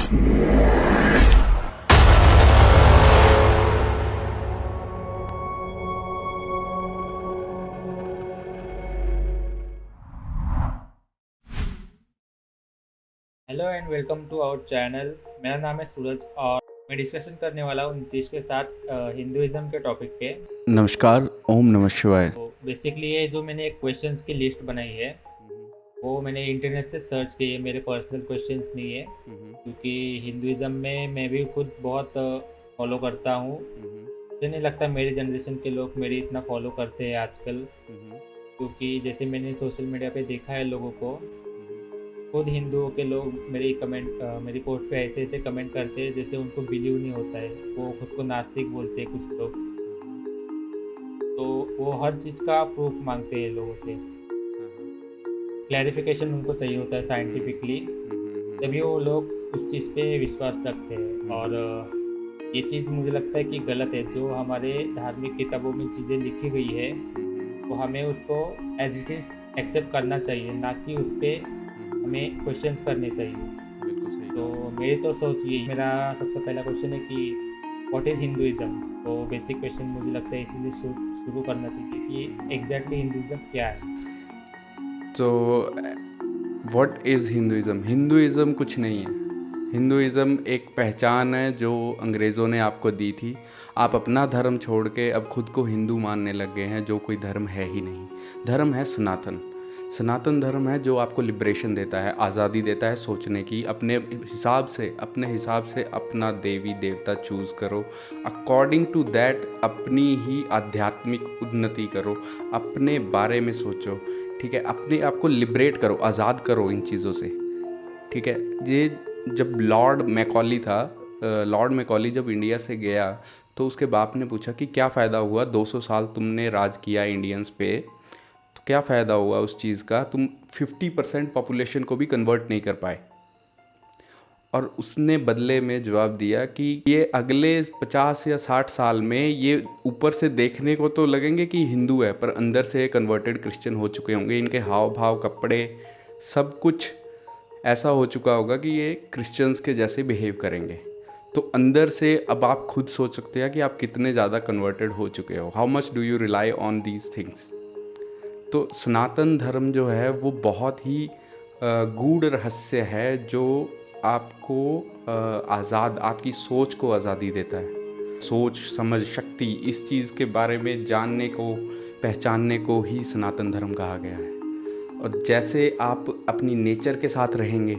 Hello and welcome to our channel. मेरा नाम है सूरज और मैं डिस्कशन करने वाला हूँ नीतीश के साथ हिंदुइज्म के टॉपिक पे। नमस्कार, ओम नमः शिवाय। तो बेसिकली ये जो मैंने एक क्वेश्चंस की लिस्ट बनाई है वो मैंने इंटरनेट से सर्च की है, मेरे पर्सनल क्वेश्चंस नहीं है, क्योंकि हिंदुइज्म में मैं भी खुद बहुत फॉलो करता हूँ। मुझे नहीं लगता मेरी जनरेशन के लोग मेरी इतना फॉलो करते हैं आजकल, क्योंकि जैसे मैंने सोशल मीडिया पे देखा है लोगों को, खुद हिंदुओं के लोग मेरी पोस्ट पे ऐसे ऐसे कमेंट करते हैं जैसे उनको बिलीव नहीं होता है। वो खुद को नास्तिक बोलते हैं कुछ लोग, तो वो हर चीज़ का प्रूफ मांगते हैं लोगों से। क्लैरिफिकेशन उनको चाहिए होता है साइंटिफिकली, तभी वो लोग उस चीज़ पे विश्वास रखते हैं। और ये चीज़ मुझे लगता है कि गलत है। जो हमारे धार्मिक किताबों में चीज़ें लिखी गई है तो हमें उसको एज इट इज़ एक्सेप्ट करना चाहिए, ना कि उस पर हमें क्वेश्चंस करने चाहिए। बिल्कुल सही तो कहा। मेरी तो सोच यही, मेरा सबसे पहला क्वेश्चन है कि व्हाट इज़ हिंदुइज्म। तो बेसिक क्वेश्चन मुझे लगता है इसीलिए शुरू करना चाहिए कि एग्जैक्टली हिंदुइज्म क्या है। तो व्हाट इज़ हिंदुइज़्म? हिंदुइज़्म कुछ नहीं है। हिंदुइज़्म एक पहचान है जो अंग्रेज़ों ने आपको दी थी। आप अपना धर्म छोड़ के अब खुद को हिंदू मानने लग गए हैं, जो कोई धर्म है ही नहीं। धर्म है सनातन। सनातन धर्म है जो आपको लिबरेशन देता है, आज़ादी देता है सोचने की। अपने हिसाब से अपना देवी देवता चूज़ करो, अकॉर्डिंग टू दैट अपनी ही आध्यात्मिक उन्नति करो, अपने बारे में सोचो। ठीक है, अपने आप को लिबरेट करो, आज़ाद करो इन चीज़ों से। ठीक है, ये जब लॉर्ड मैकॉली जब इंडिया से गया तो उसके बाप ने पूछा कि क्या फ़ायदा हुआ, 200 साल तुमने राज किया इंडियंस पे, तो क्या फ़ायदा हुआ उस चीज़ का, तुम 50% पॉपुलेशन को भी कन्वर्ट नहीं कर पाए। और उसने बदले में जवाब दिया कि ये अगले 50 या 60 साल में ये ऊपर से देखने को तो लगेंगे कि हिंदू है, पर अंदर से कन्वर्टेड क्रिश्चियन हो चुके होंगे। इनके हाव भाव, कपड़े, सब कुछ ऐसा हो चुका होगा कि ये क्रिश्चियंस के जैसे बिहेव करेंगे। तो अंदर से अब आप खुद सोच सकते हैं कि आप कितने ज़्यादा कन्वर्टेड हो चुके हो। How much do you rely on these things. तो सनातन धर्म जो है वो बहुत ही गूढ़ रहस्य है जो आपको आपकी सोच को आज़ादी देता है। सोच, समझ, शक्ति, इस चीज़ के बारे में जानने को, पहचानने को ही सनातन धर्म कहा गया है। और जैसे आप अपनी नेचर के साथ रहेंगे,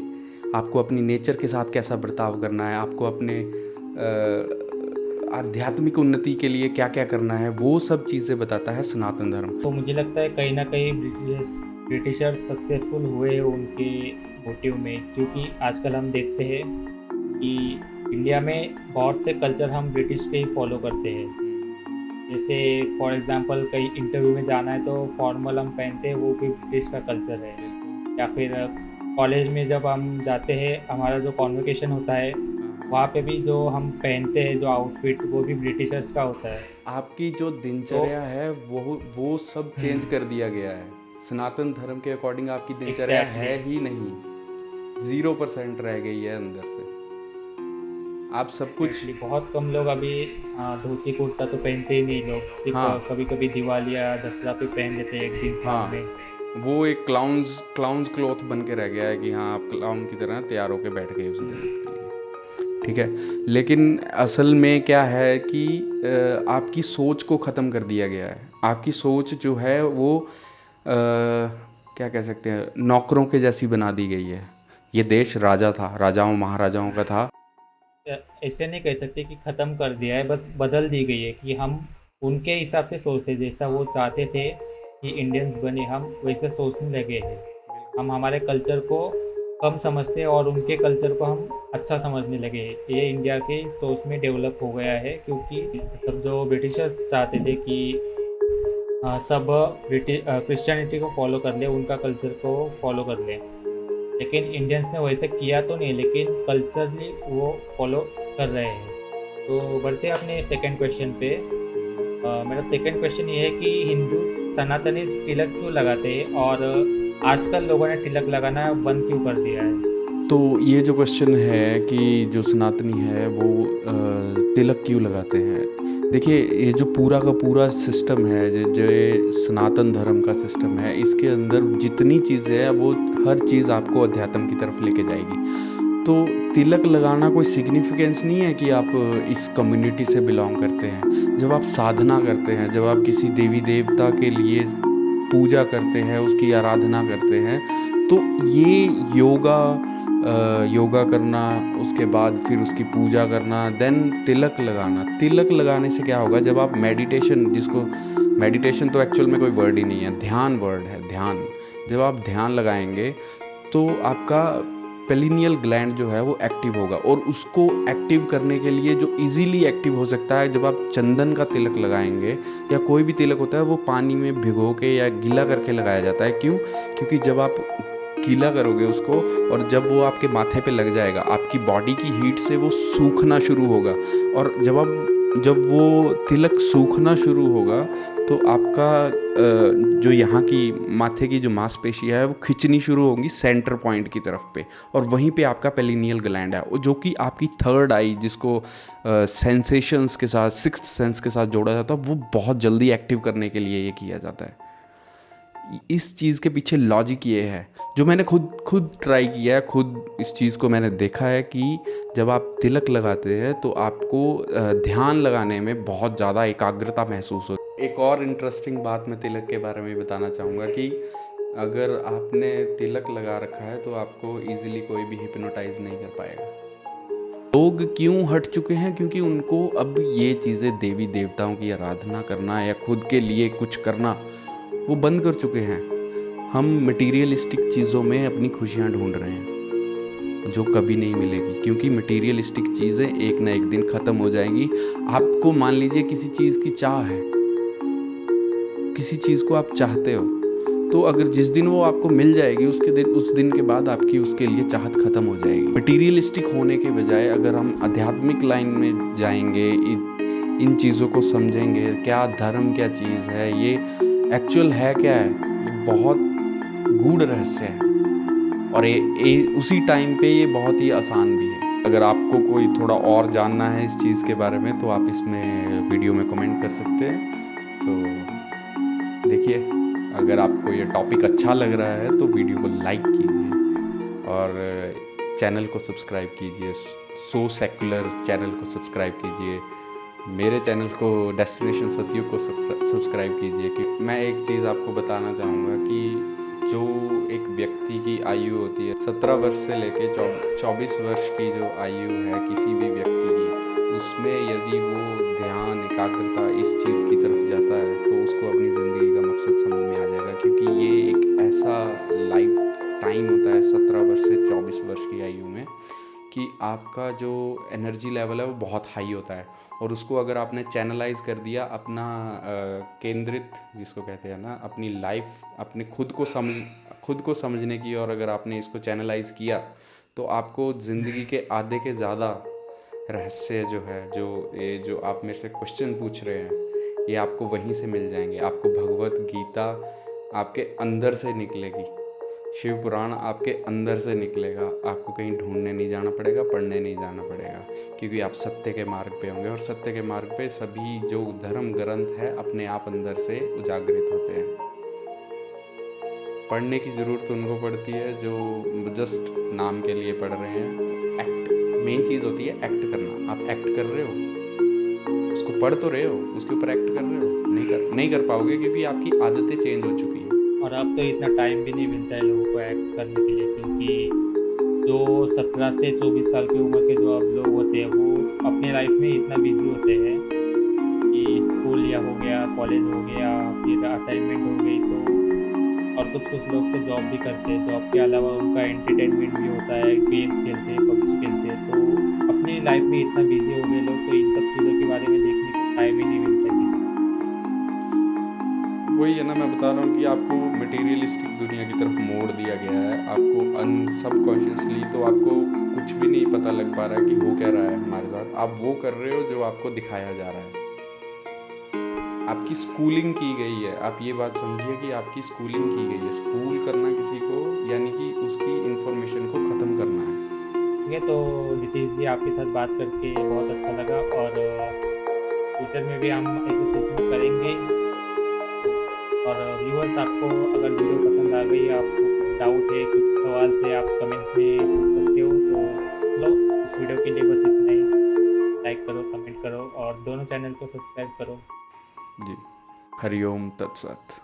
आपको अपनी नेचर के साथ कैसा बर्ताव करना है, आपको अपने आध्यात्मिक उन्नति के लिए क्या क्या करना है, वो सब चीज़ें बताता है सनातन धर्म। तो मुझे लगता है कहीं ना कहीं ब्रिटिशर्स सक्सेसफुल हुए उनके मोटिव में, क्योंकि आजकल हम देखते हैं कि इंडिया में बहुत से कल्चर हम ब्रिटिश के ही फॉलो करते हैं। जैसे फॉर एग्जांपल कहीं इंटरव्यू में जाना है तो फॉर्मल हम पहनते हैं, वो भी ब्रिटिश का कल्चर है। या फिर कॉलेज में जब हम जाते हैं, हमारा जो कॉन्वोकेशन होता है वहाँ पे भी जो हम पहनते हैं, जो आउटफिट, वो भी ब्रिटिशर्स का होता है। आपकी जो दिनचर्या है वो सब चेंज कर दिया गया है। सनातन धर्म के अकॉर्डिंग आपकी दिनचर्या है ही नहीं, 0% रह गई है अंदर से। आप सब कुछ बहुत कम लोग अभी धोती कुर्ता तो पहनते ही नहीं लोग, सिर्फ हाँ कभी कभी दिवाली या दसरा पे पहन लेते हैं एक दिन साल हाँ, में। वो एक क्लाउन्स क्लॉथ बन के रह गया है कि हाँ आप क्लाउन की तरह तैयार होके बैठ गए उस दिन के लिए। ठीक है, लेकिन असल में क्या है कि आपकी सोच को ख़त्म कर दिया गया है। आपकी सोच जो है वो क्या कह सकते हैं, नौकरों के जैसी बना दी गई है। ये देश राजा था, राजाओं महाराजाओं का था। ऐसे नहीं कह सकते कि ख़त्म कर दिया है, बस बदल दी गई है कि हम उनके हिसाब से सोचते, जैसा वो चाहते थे कि इंडियंस बने, हम वैसे सोचने लगे हैं। हम हमारे कल्चर को कम समझते हैं और उनके कल्चर को हम अच्छा समझने लगे हैं। ये इंडिया के सोच में डेवलप हो गया है, क्योंकि सब जो ब्रिटिशर्स चाहते थे कि सब क्रिश्चियनिटी को फॉलो कर ले, उनका कल्चर को फॉलो कर ले, लेकिन इंडियंस ने वैसे किया तो नहीं, लेकिन कल्चरली वो फॉलो कर रहे हैं। तो बढ़ते हैं अपने सेकंड क्वेश्चन पे। मेरा सेकंड क्वेश्चन ये है कि हिंदू सनातनी तिलक क्यों लगाते हैं और आजकल लोगों ने तिलक लगाना बंद क्यों कर दिया है। तो ये जो क्वेश्चन है कि जो सनातनी है वो तिलक क्यों लगाते हैं। देखिए, ये जो पूरा का पूरा सिस्टम है, जो ये सनातन धर्म का सिस्टम है, इसके अंदर जितनी चीज़ें हैं वो हर चीज़ आपको अध्यात्म की तरफ लेके जाएगी। तो तिलक लगाना कोई सिग्निफिकेंस नहीं है कि आप इस कम्युनिटी से बिलोंग करते हैं। जब आप साधना करते हैं, जब आप किसी देवी देवता के लिए पूजा करते हैं, उसकी आराधना करते हैं, तो ये योगा करना, उसके बाद फिर उसकी पूजा करना, देन तिलक लगाना। तिलक लगाने से क्या होगा, जब आप मेडिटेशन तो एक्चुअल में कोई वर्ड ही नहीं है, ध्यान वर्ड है, ध्यान। जब आप ध्यान लगाएंगे तो आपका पेलिनियल ग्लैंड जो है वो एक्टिव होगा, और उसको एक्टिव करने के लिए जो इजीली एक्टिव हो सकता है, जब आप चंदन का तिलक लगाएंगे या कोई भी तिलक होता है वो पानी में भिगो के या गीला करके लगाया जाता है। क्यों? क्योंकि जब आप गीला करोगे उसको और जब वो आपके माथे पे लग जाएगा, आपकी बॉडी की हीट से वो सूखना शुरू होगा, और जब वो तिलक सूखना शुरू होगा तो आपका जो यहाँ की माथे की जो मांसपेशी है वो खिंचनी शुरू होंगी सेंटर पॉइंट की तरफ पे, और वहीं पे आपका पेलिनियल ग्लैंड है, जो कि आपकी थर्ड आई, जिसको सेंसेशंस के साथ, सिक्स्थ सेंस के साथ जोड़ा जाता है, वो बहुत जल्दी एक्टिव करने के लिए ये किया जाता है। इस चीज़ के पीछे लॉजिक ये है, जो मैंने खुद ट्राई किया है, खुद इस चीज़ को मैंने देखा है कि जब आप तिलक लगाते हैं तो आपको ध्यान लगाने में बहुत ज़्यादा एकाग्रता महसूस हो। एक और इंटरेस्टिंग बात मैं तिलक के बारे में बताना चाहूँगा कि अगर आपने तिलक लगा रखा है तो आपको इजीली कोई भी हिप्नोटाइज नहीं कर पाएगा। लोग क्यों हट चुके हैं? क्योंकि उनको अब ये चीज़ें, देवी देवताओं की आराधना करना या खुद के लिए कुछ करना, वो बंद कर चुके हैं। हम मटेरियलिस्टिक चीज़ों में अपनी खुशियाँ ढूंढ रहे हैं, जो कभी नहीं मिलेगी, क्योंकि मटेरियलिस्टिक चीज़ें एक ना एक दिन ख़त्म हो जाएंगी। आपको मान लीजिए किसी चीज़ की चाह है, किसी चीज़ को आप चाहते हो, तो अगर जिस दिन वो आपको मिल जाएगी, उस दिन के बाद आपकी उसके लिए चाहत ख़त्म हो जाएगी। मटेरियलिस्टिक होने के बजाय अगर हम आध्यात्मिक लाइन में जाएंगे, इन चीज़ों को समझेंगे, क्या धर्म क्या चीज़ है, ये एक्चुअल है क्या है, ये बहुत गूढ़ रहस्य है, और ये उसी टाइम पे ये बहुत ही आसान भी है। अगर आपको कोई थोड़ा और जानना है इस चीज़ के बारे में तो आप इसमें वीडियो में कमेंट कर सकते हैं। तो देखिए, अगर आपको ये टॉपिक अच्छा लग रहा है तो वीडियो को लाइक कीजिए और चैनल को सब्सक्राइब कीजिए। सो सेक्युलर चैनल को सब्सक्राइब कीजिए, मेरे चैनल को डेस्टिनेशन सतयुग को सब्सक्राइब कीजिए। कि मैं एक चीज़ आपको बताना चाहूँगा कि जो एक व्यक्ति की आयु होती है 17 वर्ष से लेके 24 वर्ष की जो आयु है किसी भी व्यक्ति की, उसमें यदि वो ध्यान, एकाग्रता इस चीज़ की तरफ जाता है तो उसको अपनी ज़िंदगी का मकसद समझ में आ जाएगा। क्योंकि ये एक ऐसा लाइफ टाइम होता है 17 वर्ष से 24 वर्ष की आयु में कि आपका जो एनर्जी लेवल है वो बहुत हाई होता है, और उसको अगर आपने चैनलाइज कर दिया, अपना केंद्रित जिसको कहते हैं ना, अपनी लाइफ, अपने खुद को समझने की, और अगर आपने इसको चैनलाइज किया तो आपको ज़िंदगी के आधे के ज़्यादा रहस्य जो है, जो आप मेरे से क्वेश्चन पूछ रहे हैं, ये आपको वहीं से मिल जाएंगे। आपको भगवत गीता आपके अंदर से निकलेगी, शिव पुराण आपके अंदर से निकलेगा। आपको कहीं ढूंढने नहीं जाना पड़ेगा, पढ़ने नहीं जाना पड़ेगा, क्योंकि आप सत्य के मार्ग पे होंगे, और सत्य के मार्ग पे सभी जो धर्म ग्रंथ है अपने आप अंदर से उजागरित होते हैं। पढ़ने की ज़रूरत उनको पड़ती है जो जस्ट नाम के लिए पढ़ रहे हैं। एक्ट मेन चीज़ होती है, एक्ट करना। आप एक्ट कर रहे हो, उसको पढ़ तो रहे हो, उसके ऊपर एक्ट कर रहे हो, नहीं कर पाओगे, क्योंकि आपकी आदतें चेंज हो चुकी हैं। और अब तो इतना टाइम भी नहीं मिलता है लोगों को एक्ट करने के लिए, क्योंकि जो 17 से 24 साल की उम्र के जो अब लोग होते हैं वो अपने लाइफ में इतना बिजी होते हैं कि स्कूल या हो गया, कॉलेज हो गया, फिर असाइनमेंट हो गई, तो और कुछ लोग तो जॉब भी करते हैं। जॉब के अलावा उनका एंटरटेनमेंट भी होता है, गेम्स खेलते हैं, पबजी खेलते हैं, तो अपनी लाइफ में इतना बिजी हो गए लोग, तो इन सब चीज़ों के बारे में देखने को टाइम ही नहीं मिलता किसी। वही है ना, मैं बता रहा हूँ कि आपको मटेरियलिस्टिक दुनिया की तरफ मोड़ दिया गया है। आपको सबकॉन्शियसली तो आपको कुछ भी नहीं पता लग पा रहा है कि हो क्या रहा है हमारे साथ। आप वो कर रहे हो जो आपको दिखाया जा रहा है। आपकी स्कूलिंग की गई है, आप ये बात समझिए कि आपकी स्कूलिंग की गई है। स्कूल करना किसी को, यानी कि उसकी इन्फॉर्मेशन को ख़त्म करना है। ठीक है, तो नीतीश जी आपके साथ बात करके बहुत अच्छा लगा, और फ्यूचर में भी हम ऐसे सेशन करेंगे। और व्यूअर्स, आपको अगर वीडियो पसंद आ गई, आपको कुछ डाउट है, कुछ सवाल है, आप कमेंट में पूछ सकते हो। तो चलो, इस वीडियो के लिए बस इतना ही। लाइक करो, कमेंट करो, और दोनों चैनल को सब्सक्राइब करो। जी। हरिओम तत्सत।